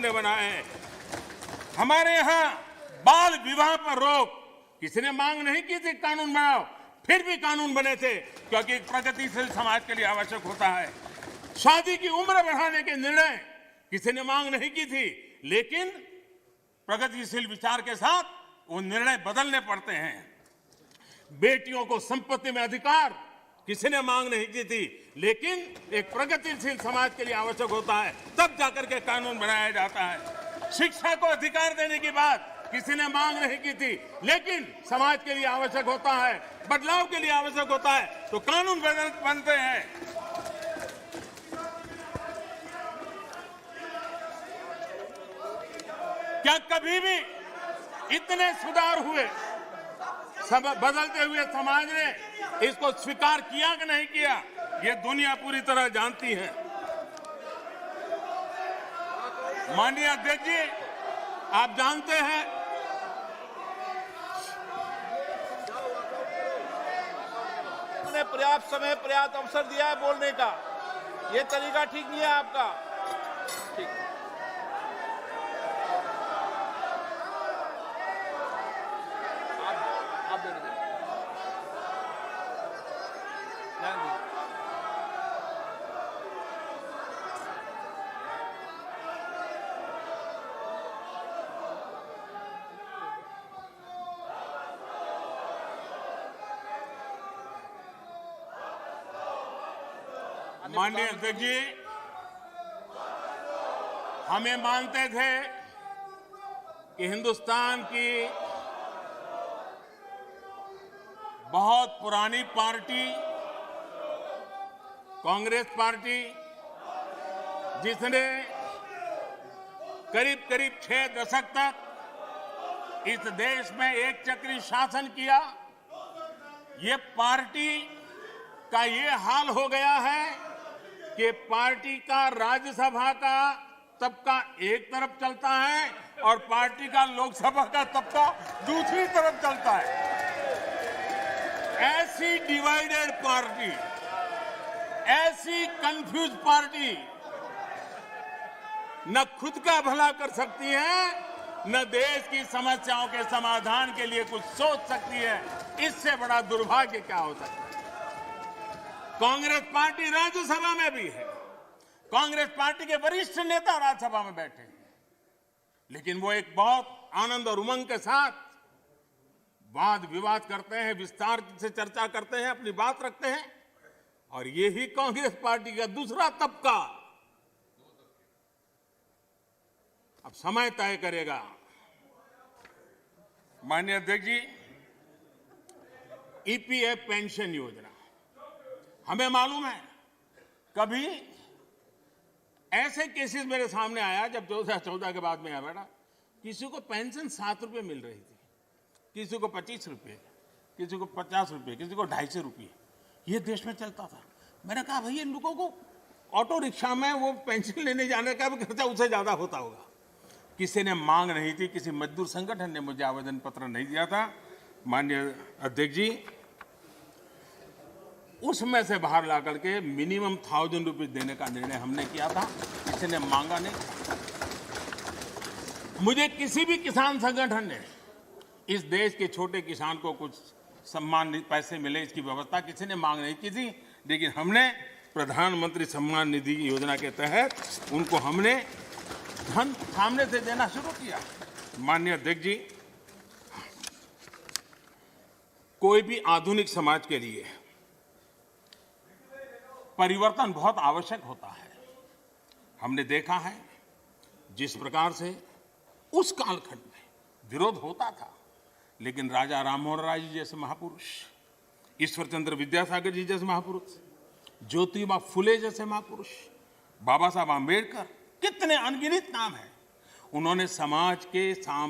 हमने बनाए हैं। हमारे यहाँ बाल विवाह पर रोक, किसी ने मांग नहीं की थी कानून बनाओ, फिर भी कानून बने थे, क्योंकि एक प्रगतिशील समाज के लिए आवश्यक होता है। शादी की उम्र बढ़ाने के निर्णय किसी ने मांग नहीं की थी, लेकिन प्रगतिशील विचार के साथ वो निर्णय बदलने पड़ते हैं। बेटियों को संपत्ति में अधिकार किसी ने मांग नहीं की थी, लेकिन एक प्रगतिशील समाज के लिए आवश्यक होता है, तब जाकर के कानून बनाया जाता है। शिक्षा को अधिकार देने की बात किसी ने मांग नहीं की थी, लेकिन समाज के लिए आवश्यक होता है, बदलाव के लिए आवश्यक होता है, तो कानून बनते हैं। क्या कभी भी इतने सुधार हुए, बदलते हुए समाज ने इसको स्वीकार किया कि नहीं किया, ये दुनिया पूरी तरह जानती है। माननीय अध्यक्ष जी, आप जानते हैं ने पर्याप्त समय, पर्याप्त अवसर दिया है बोलने का, ये तरीका ठीक नहीं है आपका। ठीक, आप दे दीजिए। माननीय अध्यक्ष जी, हमें मानते थे कि हिंदुस्तान की बहुत पुरानी पार्टी कांग्रेस पार्टी, जिसने करीब करीब 6 दशक तक इस देश में एक चक्री शासन किया, ये पार्टी का ये हाल हो गया है कि पार्टी का राज्यसभा का तबका एक तरफ चलता है और पार्टी का लोकसभा का तबका दूसरी तरफ चलता है। ऐसी डिवाइडेड पार्टी, ऐसी कंफ्यूज पार्टी न खुद का भला कर सकती है, न देश की समस्याओं के समाधान के लिए कुछ सोच सकती है। इससे बड़ा दुर्भाग्य क्या हो सकता है। कांग्रेस पार्टी राज्यसभा में भी है, कांग्रेस पार्टी के वरिष्ठ नेता राज्यसभा में बैठे हैं, लेकिन वो एक बहुत आनंद और उमंग के साथ वाद विवाद करते हैं, विस्तार से चर्चा करते हैं, अपनी बात रखते हैं। और यही कांग्रेस पार्टी का दूसरा तबका अब समय तय करेगा। माननीय अध्यक्ष जी, ईपीएफ पेंशन योजना, हमें मालूम है कभी ऐसे केसेस मेरे सामने आया जब 2014 के बाद में आया बेटा, किसी को पेंशन 7 रुपये मिल रही थी, किसी को 25 रुपये, किसी को 50 रुपये, किसी को 250 रुपये, ये देश में चलता था। मैंने कहा भाई इन लोगों को ऑटो रिक्शा में वो पेंशन लेने जाने का भी खर्चा उससे ज्यादा होता होगा। किसी ने मांग नहीं थी, किसी मजदूर संगठन ने मुझे आवेदन पत्र नहीं दिया था। माननीय अध्यक्ष जी, उसमें से बाहर ला करके मिनिमम 1000 रुपये देने का निर्णय हमने किया था, किसी ने मांगा नहीं। मुझे किसी भी किसान संगठन ने इस देश के छोटे किसान को कुछ सम्मान पैसे मिले इसकी व्यवस्था किसी ने मांग नहीं की थी, लेकिन हमने प्रधानमंत्री सम्मान निधि योजना के तहत उनको हमने धन सामने से देना शुरू किया। माननीय अध्यक्ष जी, कोई भी आधुनिक समाज के लिए परिवर्तन बहुत आवश्यक होता है। हमने देखा है जिस प्रकार से उस कालखंड में विरोध होता था, लेकिन राजा राममोहन राय जी जैसे महापुरुष, ईश्वर चंद्र विद्यासागर जी जैसे महापुरुष, ज्योतिबा फुले जैसे महापुरुष, बाबा साहब आंबेडकर, कितने अनगिनत नाम हैं, उन्होंने समाज के सामने